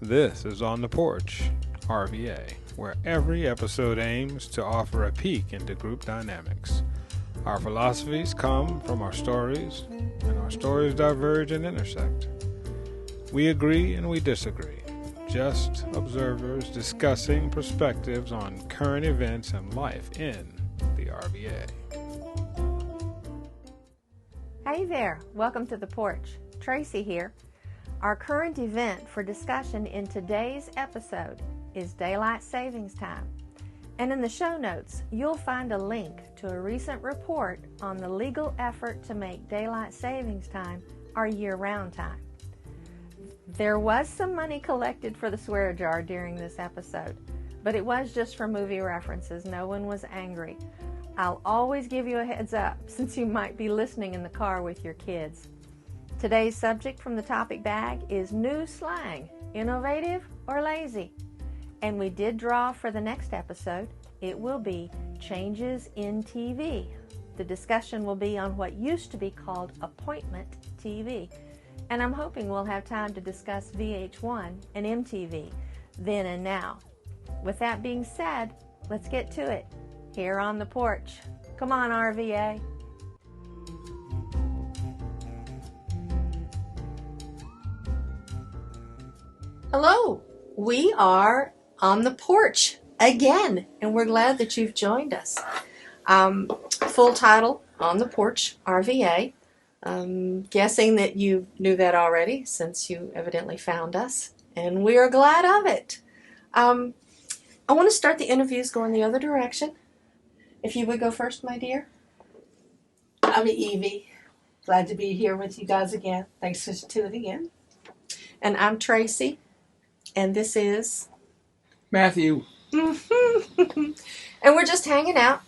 This is On the Porch, RVA, where every episode aims to offer a peek into group dynamics. Our philosophies come from our stories, and our stories diverge and intersect. We agree and we disagree, just observers discussing perspectives on current events and life in the RVA. Hey there, welcome to the porch. Tracy here. Our current event for discussion in today's episode is Daylight Savings Time. And in the show notes, you'll find a link to a recent report on the legal effort to make Daylight Savings Time our year-round time. There was some money collected for the swear jar during this episode, but it was just for movie references. No one was angry. I'll always give you a heads up since you might be listening in the car with your kids. Today's subject from the topic bag is new slang, innovative or lazy? And we did draw for the next episode. It will be changes in TV. The discussion will be on what used to be called appointment TV. And I'm hoping we'll have time to discuss VH1 and MTV then and now. With that being said, let's get to it. Here on the porch. Come on, RVA. Hello, we are on the porch again, and we're glad that you've joined us. Full title, On the Porch, RVA. Guessing that you knew that already since you evidently found us, and we are glad of it. I want to start the interviews going the other direction. If you would go first, my dear. I'm Evie. Glad to be here with you guys again. Thanks for tuning in. And I'm Tracy. And this is Matthew. And we're just hanging out,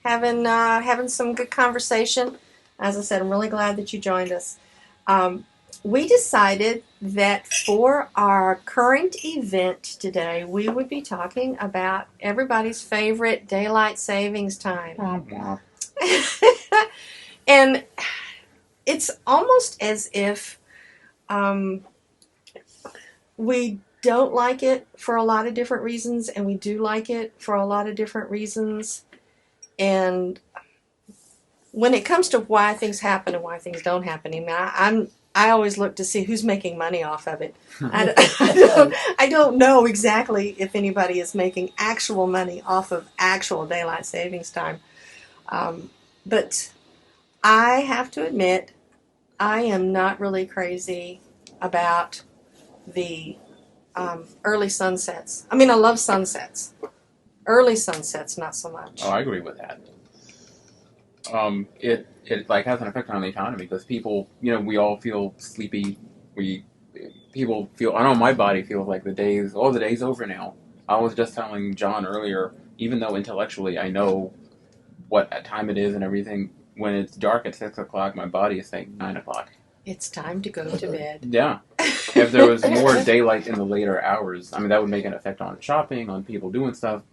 having some good conversation. As I said, I'm really glad that you joined us. We decided that for our current event today, we would be talking about everybody's favorite daylight savings time. And it's almost as if we don't like it for a lot of different reasons, and we do like it for a lot of different reasons. And when it comes to why things happen and why things don't happen, I always look to see who's making money off of it. I don't know exactly if anybody is making actual money off of actual daylight savings time. But I have to admit, I am not really crazy about the early sunsets. I mean, I love sunsets. Early sunsets, not so much. Oh, I agree with that. It like has an effect on the economy because people, we all feel sleepy. People feel. I know my body feels like the day's over now. I was just telling John earlier, even though intellectually I know what time it is and everything, when it's dark at 6 o'clock, my body is saying 9 o'clock. It's time to go to bed. Yeah. If there was more daylight in the later hours, that would make an effect on shopping, on people doing stuff,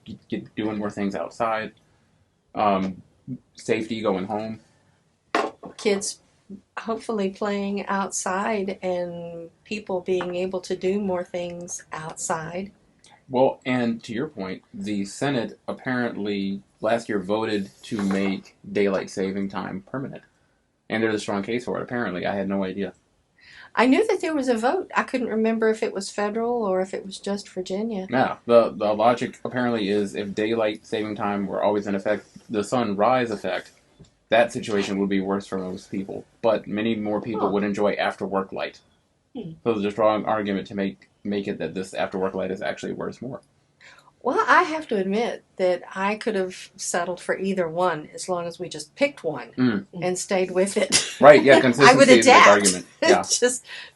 doing more things outside, safety going home. Kids hopefully playing outside and people being able to do more things outside. Well, and to your point, the Senate apparently last year voted to make daylight saving time permanent. And there's a strong case for it, apparently. I had no idea. I knew that there was a vote. I couldn't remember if it was federal or if it was just Virginia. Yeah, the logic apparently is if daylight saving time were always in effect, the sunrise effect, that situation would be worse for most people. But many more people would enjoy after-work light. So there's a strong argument to make it that this after-work light is actually worth more. Well, I have to admit that I could have settled for either one as long as we just picked one and stayed with it. Right, yeah, consistency I would is a big adapt. argument. Yeah.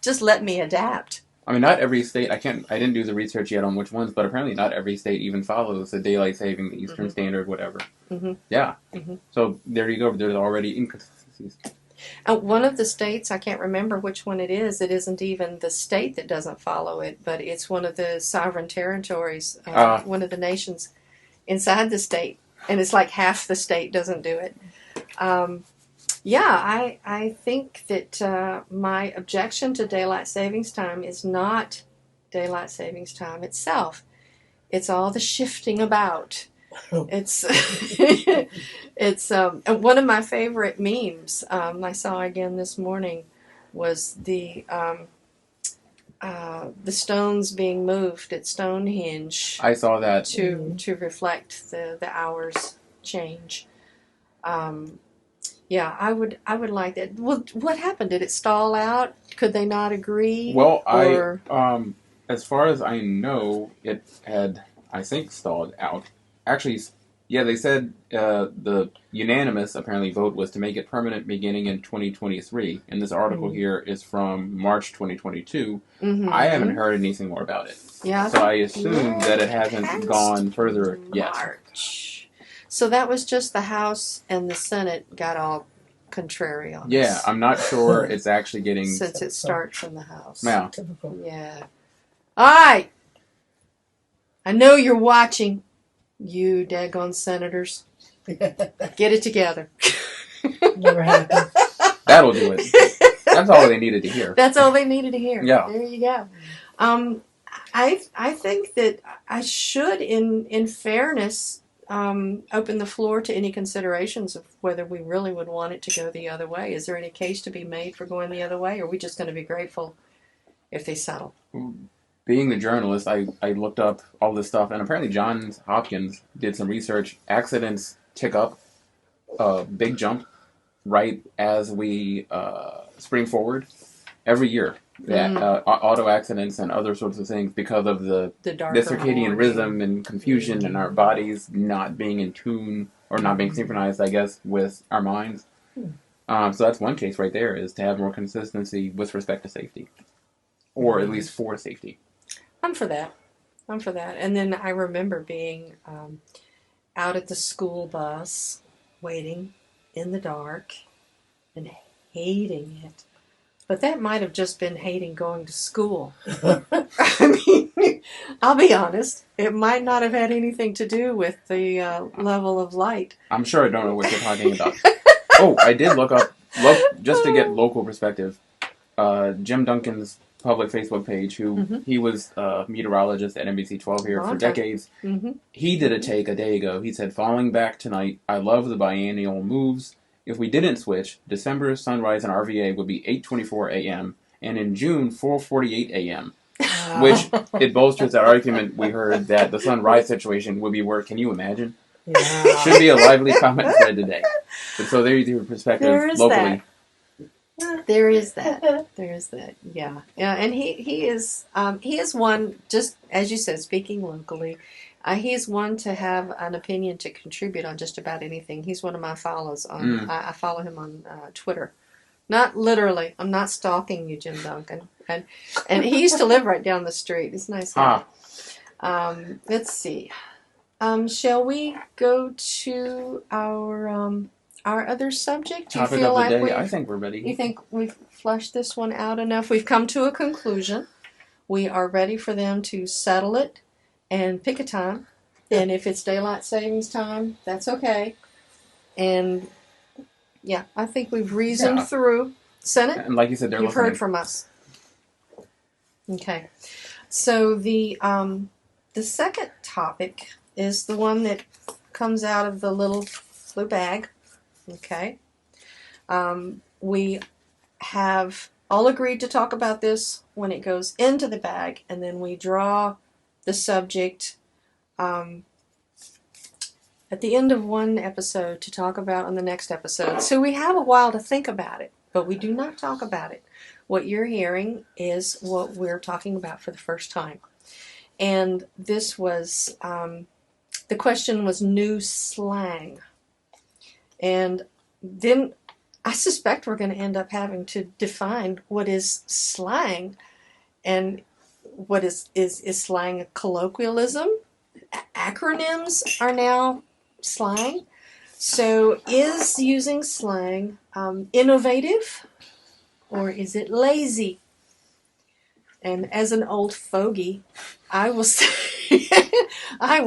just let me adapt. Not every state, I didn't do the research yet on which ones, but apparently not every state even follows the daylight saving, the Eastern Standard, whatever. Mm-hmm. Yeah. Mm-hmm. So there you go, there's already inconsistencies. One of the states, I can't remember which one it isn't even the state that doesn't follow it, but it's one of the sovereign territories, one of the nations inside the state, and it's like half the state doesn't do it. I think that my objection to daylight savings time is not daylight savings time itself. It's all the shifting about. It's and one of my favorite memes I saw again this morning was the stones being moved at Stonehenge. I saw that to reflect the hours change. Yeah, I would like that. Well, what happened? Did it stall out? Could they not agree? Well, as far as I know, it had, I think, stalled out. Actually, yeah, they said the unanimous, apparently, vote was to make it permanent beginning in 2023. And this article here is from March 2022. Mm-hmm. I haven't heard anything more about it. Yeah. So I assume that it hasn't gone further yet. March. So that was just the House and the Senate got all contrary on Yeah, this. I'm not sure it's actually getting... Since it starts in the House. Yeah. Yeah. All right. I know you're watching, you daggone senators. Get it together. Never happened. That'll do it. That's all they needed to hear. That's all they needed to hear. Yeah. There you go. I think that I should, in fairness, open the floor to any considerations of whether we really would want it to go the other way. Is there any case to be made for going the other way, or are we just going to be grateful if they settle? Being the journalist, I looked up all this stuff, and apparently Johns Hopkins did some research. Accidents tick up a big jump right as we spring forward every year. That auto accidents and other sorts of things because of the circadian rhythm and confusion and our bodies not being in tune or not being synchronized, I guess, with our minds. So that's one case right there, is to have more consistency with respect to safety, or at least for safety. I'm for that. And then I remember being out at the school bus, waiting in the dark and hating it. But that might have just been hating going to school. I mean, I'll be honest. It might not have had anything to do with the level of light. I'm sure I don't know what you're talking about. Oh, I did look just to get local perspective. Jim Duncan's public Facebook page, he was a meteorologist at NBC 12 here for decades. Mm-hmm. He did a take a day ago. He said, "Falling back tonight, I love the biennial moves. If we didn't switch, December's sunrise in RVA would be 8:24 a.m. and in June 4:48 a.m." Which it bolsters that argument we heard that the sunrise situation would be worse. Can you imagine? Yeah. Should be a lively comment thread today. But so there's your perspective locally. There is that. Yeah. And he is one, just as you said, speaking locally. He is one to have an opinion to contribute on just about anything. He's one of my follows. I follow him on Twitter. Not literally. I'm not stalking you, Jim Duncan. And he used to live right down the street. He's a nice guy. Let's see. Shall we go to our other subject? Do you Topic feel of the like day. I think we're ready. You think we've flushed this one out enough? We've come to a conclusion. We are ready for them to settle it and pick a time. And if it's daylight savings time, that's okay. And yeah, I think we've reasoned through. Senate, and like you said, you've heard from us. Okay. So the second topic is the one that comes out of the little blue bag. Okay. We have all agreed to talk about this when it goes into the bag, and then we draw the subject at the end of one episode to talk about on the next episode. So we have a while to think about it, but we do not talk about it. What you're hearing is what we're talking about for the first time. And this was, the question was new slang. And then I suspect we're going to end up having to define what is slang, and what is slang a colloquialism? Acronyms are now slang. So is using slang innovative, or is it lazy? And as an old fogey, I will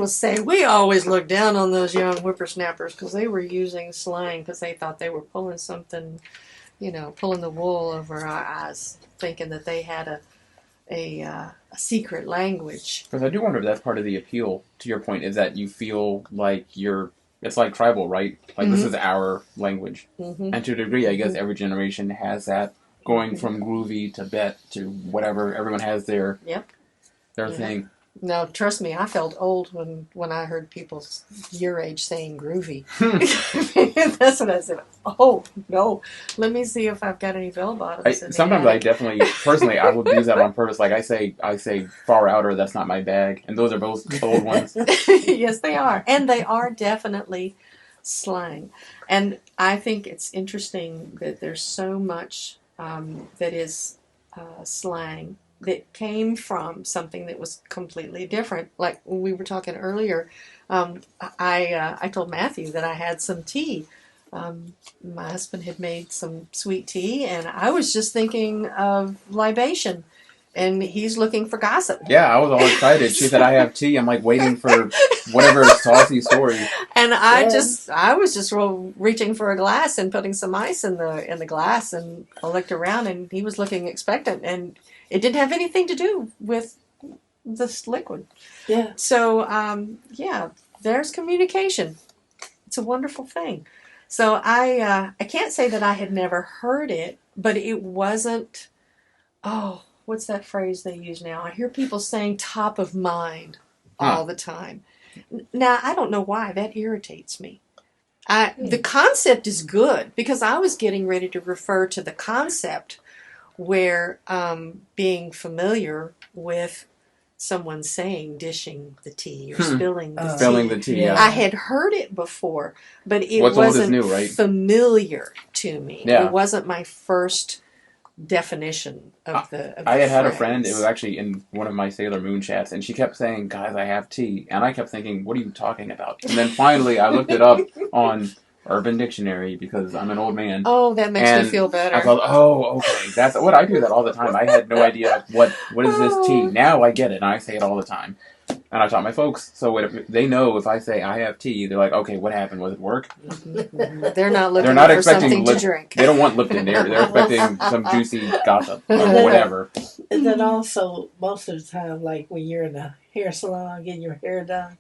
say we always look down on those young whippersnappers because they were using slang because they thought they were pulling something, pulling the wool over our eyes, thinking that they had a secret language. Because I do wonder if that's part of the appeal, to your point, is that you feel like it's like tribal, right? Like, this is our language. And to a degree, I guess every generation has that, going from groovy to bet to whatever. Everyone has their thing. No, trust me, I felt old when I heard people your age saying groovy. That's what I said. Oh, no. Let me see if I've got any bell bottoms. Sometimes I definitely, personally, I would use that on purpose. Like, I say far out, or that's not my bag. And those are both old ones. Yes, they are. And they are definitely slang. And I think it's interesting that there's so much that is slang that came from something that was completely different. Like when we were talking earlier, I told Matthew that I had some tea. My husband had made some sweet tea, and I was just thinking of libation, and he's looking for gossip. Yeah, I was all excited. She said, I have tea. I'm like waiting for whatever saucy story. And I was just reaching for a glass and putting some ice in the glass, and I looked around, and he was looking expectant, and it didn't have anything to do with this liquid. Yeah. So, there's communication. It's a wonderful thing. So I can't say that I had never heard it, but it wasn't, what's that phrase they use now? I hear people saying top of mind all the time. Now, I don't know why. That irritates me. The concept is good, because I was getting ready to refer to the concept where being familiar with someone saying dishing the tea or spilling the tea. Yeah. I had heard it before, but it What's old is wasn't new, right? familiar to me. Yeah. It wasn't my first definition of the I had a phrase. friend, it was actually in one of my Sailor Moon chats, and she kept saying, guys, I have tea. And I kept thinking, what are you talking about? And then finally I looked it up on Urban Dictionary, because I'm an old man. Oh, that makes me feel better. I thought, okay, that's what I do that all the time. I had no idea what is this tea. Now I get it, and I say it all the time. And I taught my folks, so if they know if I say I have tea, they're like, okay, what happened? Was it work? They're not looking They're not for expecting something to drink. They don't want Lipton. They're expecting some juicy gossip or whatever. And then also, most of the time, like when you're in a hair salon getting your hair done,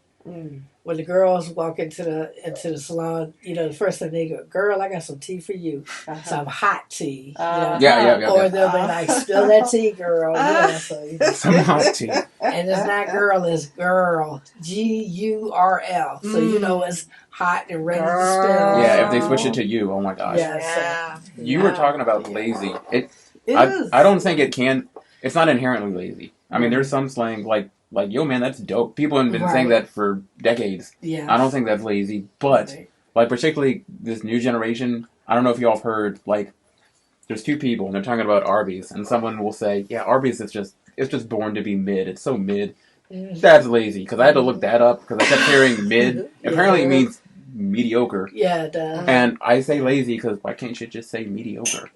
when the girls walk into the salon, the first thing they go, "Girl, I got some tea for you, some hot tea." Yeah. Or they'll be like, "Spill that tea, girl." Some hot tea. And it's not girl, it's girl. GURL. So it's hot and ready to spill. Yeah, if they switch it to you, oh my gosh. You were talking about lazy. I don't think it can. It's not inherently lazy. I mean, there's some slang like, yo, man, that's dope. People have been saying that for decades. Yeah. I don't think that's lazy. But, like, particularly this new generation, I don't know if y'all have heard, like, there's two people, and they're talking about Arby's, and someone will say, yeah, Arby's is just born to be mid. It's so mid. That's lazy, because I had to look that up, because I kept hearing mid. Apparently it means mediocre. Yeah, it does. And I say lazy, because why can't you just say mediocre?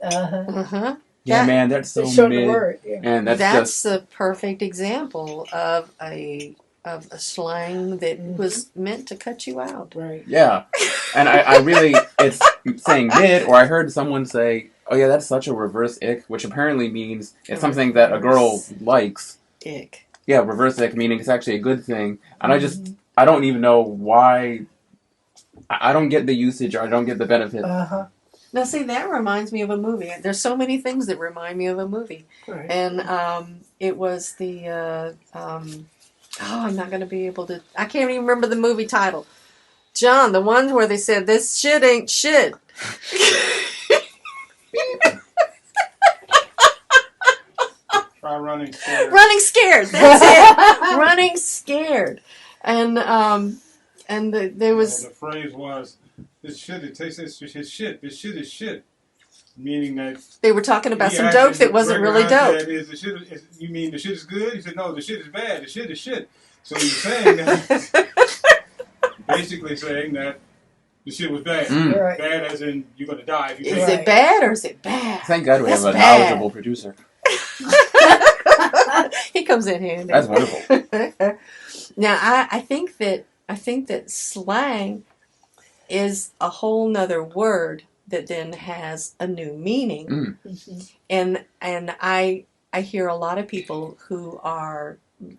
Yeah, man, that's so mid. Word, And that's the perfect example of a slang that was meant to cut you out. Right. Yeah. And I really, it's saying mid, or I heard someone say, oh yeah, that's such a reverse ick, which apparently means it's something that a girl likes. Ick. Yeah, reverse ick, meaning it's actually a good thing. And I don't even know why. I don't get the usage, or I don't get the benefit. Now, see, that reminds me of a movie. There's so many things that remind me of a movie. Right. And it was the, I'm not going to be able to, I can't even remember the movie title. John, the one where they said, this shit ain't shit. Try running scared. Running scared, that's it. Running scared. And there was... The phrase was, this shit, it tastes this shit. This shit is shit. Meaning that... They were talking about some dope that wasn't really dope. You mean the shit is good? He said, no, the shit is bad. The shit is shit. So he's saying that... basically saying that the shit was bad. Right. Bad as in you're going to die if you Is it bad or is it bad? Thank God we have a bad. knowledgeable producer. He comes in handy. That's wonderful. Now, I think that slang is a whole nother word that then has a new meaning. And I I hear a lot of people who are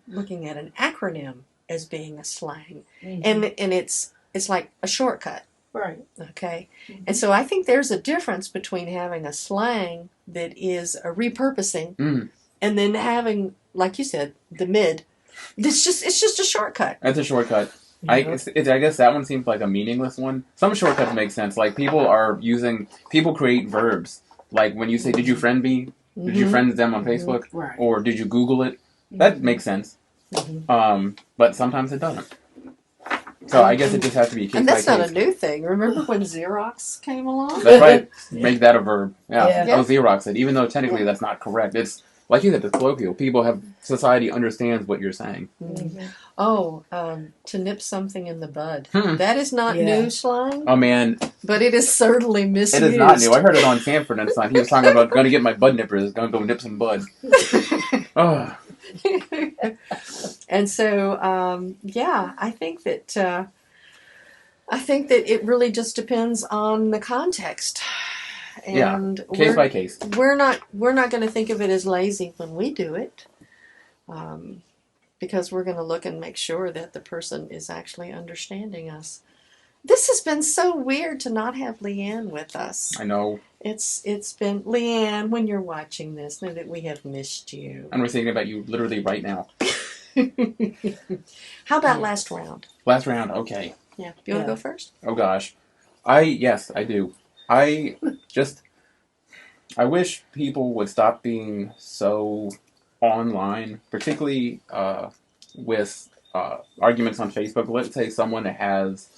looking at an acronym as being a slang, and it's like a shortcut. Right. Okay. And so I think there's a difference between having a slang that is a repurposing and then having, like you said, the mid. It's just a shortcut. That's a shortcut. Yeah. I guess that one seems like a meaningless one. Some shortcuts make sense. Like people create verbs. Like when you say, "Did you friend me?" Did you friend them on Facebook? Right. Or did you Google it? That makes sense. But sometimes it doesn't. So I guess it just has to be case and by that's case. not a new thing. Remember when Xerox came along? That's right. Make that a verb. Yeah. Yeah. Oh, Xerox it. Even though technically that's not correct. It's like you said, it's colloquial. Society understands what you're saying. Oh, to nip something in the bud. That is not new slang. Oh man, but it is certainly misused. it is not new. I heard it on Sanford and Son. He was talking about going to get my bud nippers, going to go nip some bud. Oh. And so, I think that it really just depends on the context. And case by case. We're not going to think of it as lazy when we do it, because we're going to look and make sure that the person is actually understanding us. This has been so weird to not have Leanne with us. I know. It's been, Leanne, when you're watching this, know that we have missed you. And we're thinking about you literally right now. How about last round? Last round, okay. Yeah. You want to go first? Oh gosh. Yes, I do. I wish people would stop being so online, particularly with arguments on Facebook. Let's say someone has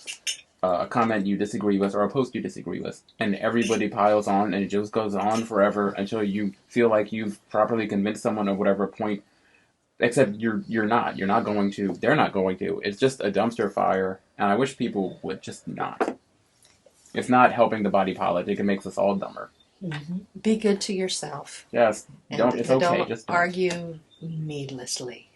a comment you disagree with or a post you disagree with, and everybody piles on, and it just goes on forever until you feel like you've properly convinced someone of whatever point. Except you're not going to. They're not going to. It's just a dumpster fire, and I wish people would just not. It's not helping the body politic. It makes us all dumber. Be good to yourself. Yes. It's okay. Don't just argue needlessly.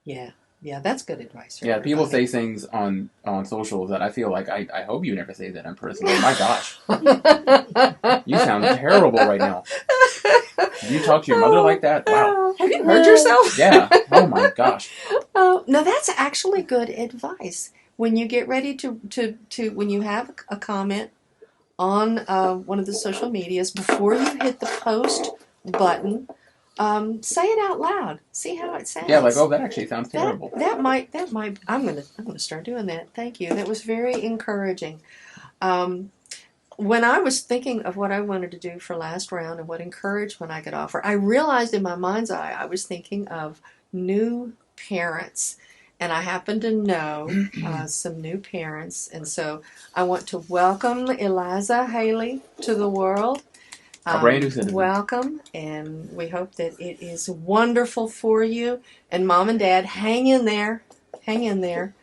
Yeah, that's good advice. Yeah, people say things on social that I feel like I hope you never say that in person. Oh my gosh, you sound terrible right now. Do you talk to your mother like that? Wow. Have you heard yourself? Yeah. Oh my gosh. No, that's actually good advice. When you get ready to when you have a comment on one of the social medias, before you hit the post button, say it out loud. See how it sounds. Yeah, like, oh, that actually sounds terrible. That might. I'm gonna start doing that. Thank you. That was very encouraging. When I was thinking of what I wanted to do for last round and what encouragement I could offer, I realized in my mind's eye I was thinking of new parents. And I happen to know some new parents. And so I want to welcome Eliza Haley to the world. A brand new citizen. Welcome. And we hope that it is wonderful for you. And Mom and Dad, hang in there. Hang in there.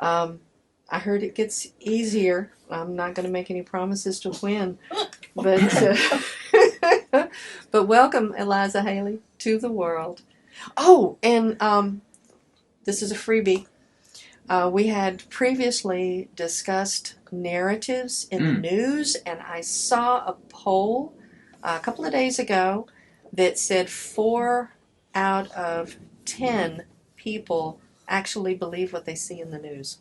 I heard it gets easier. I'm not going to make any promises to when. But, but welcome, Eliza Haley, to the world. Oh, and this is a freebie. We had previously discussed narratives in the news, and I saw a poll a couple of days ago that said 4 out of 10 people actually believe what they see in the news.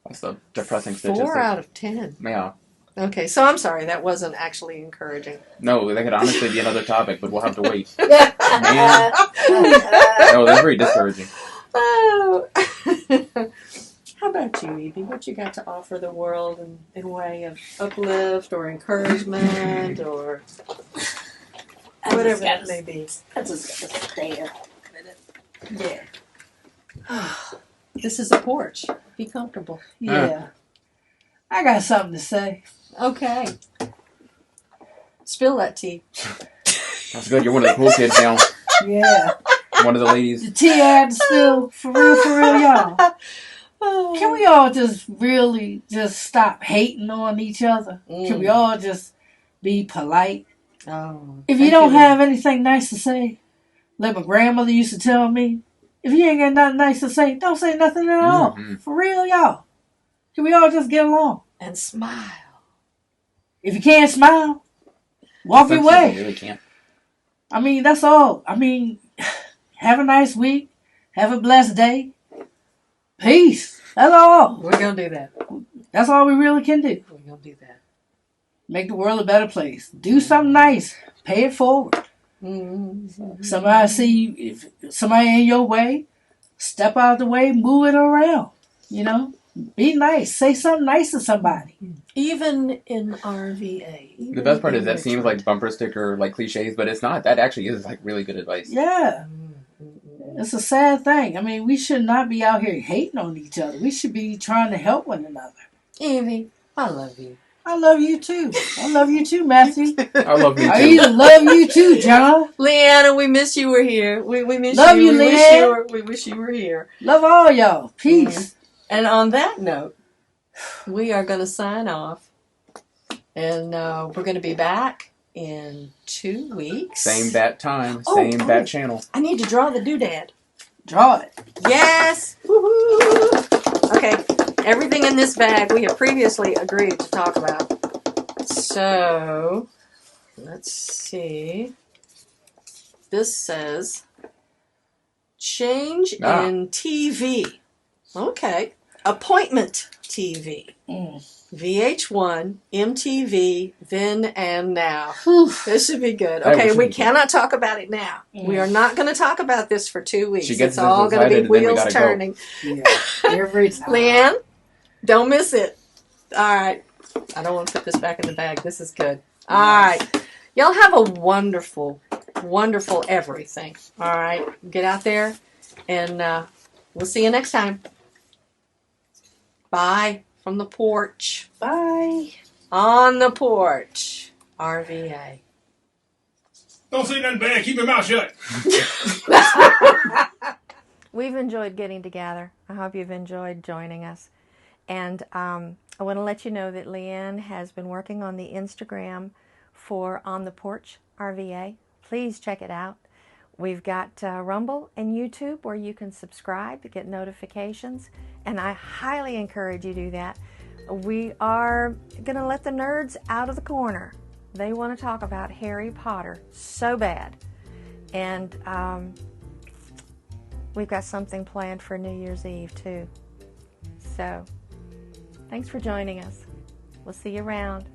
That's a depressing statistic. 4 out of 10. Yeah. Okay, so I'm sorry, that wasn't actually encouraging. No, that could honestly be another topic, but we'll have to wait. Man. No, that's very discouraging. Oh. How about you, Evie? What you got to offer the world in way of uplift or encouragement or whatever that may be? I just got to stay here. Yeah. This is a porch. Be comfortable. Yeah. I got something to say. Okay. Spill that tea. That's good. You're one of the cool kids now. Yeah. One of the ladies. The tea had to spill. For real, y'all. Can we all just really just stop hating on each other? Can we all just be polite? Oh, if you don't have anything nice to say, like my grandmother used to tell me, if you ain't got nothing nice to say, don't say nothing at all. For real, y'all. Can we all just get along? And smile. If you can't smile, walk Some your way. people really can't. I mean, that's all. I mean, have a nice week. Have a blessed day. Peace. That's all. We're going to do that. That's all we really can do. We're going to do that. Make the world a better place. Do something nice. Pay it forward. Mm-hmm. Somebody see if somebody in your way, step out of the way, move it around. You know, be nice. Say something nice to somebody. Even in RVA. The best part is that seems like bumper sticker, like cliches, but it's not. That actually is like really good advice. Yeah. It's a sad thing. I mean, we should not be out here hating on each other. We should be trying to help one another. Evie, I love you. I love you too. I love you too, Matthew. I love me too. I even love you too, John. Leanna, we miss you were here. We miss Love you. you, We Leanne. wish you were here. Love all y'all. Peace. And on that note, we are going to sign off. And we're going to be back in 2 weeks. Same bat time, same bat channel. I need to draw the doodad. Draw it. Yes! Woohoo! Okay, everything in this bag we have previously agreed to talk about. So, let's see. This says, change in TV. Okay. Appointment TV. VH1, MTV, then and now. This should be good. Okay, we cannot talk about it now. We are not going to talk about this for 2 weeks. It's all going to be wheels turning. Yeah, every time. Leanne, don't miss it. All right. I don't want to put this back in the bag. This is good. All right. Y'all have a wonderful, wonderful everything. All right. Get out there, and we'll see you next time. Bye from the porch. Bye. On the porch. RVA. Don't say nothing bad. Keep your mouth shut. We've enjoyed getting together. I hope you've enjoyed joining us. And I want to let you know that Leanne has been working on the Instagram for On the Porch RVA. Please check it out. We've got Rumble and YouTube where you can subscribe to get notifications, and I highly encourage you to do that. We are going to let the nerds out of the corner. They want to talk about Harry Potter so bad. And we've got something planned for New Year's Eve too. So, thanks for joining us. We'll see you around.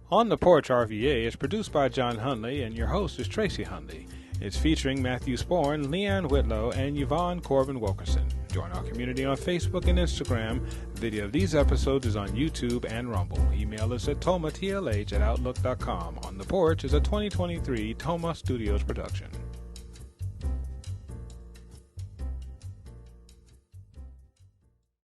On the Porch RVA is produced by John Hunley, and your host is Tracy Hunley. It's featuring Matthew Sporn, Leanne Whitlow, and Yvonne Corbin Wilkerson. Join our community on Facebook and Instagram. The video of these episodes is on YouTube and Rumble. Email us at tomatlh@outlook.com. On the Porch is a 2023 Toma Studios production.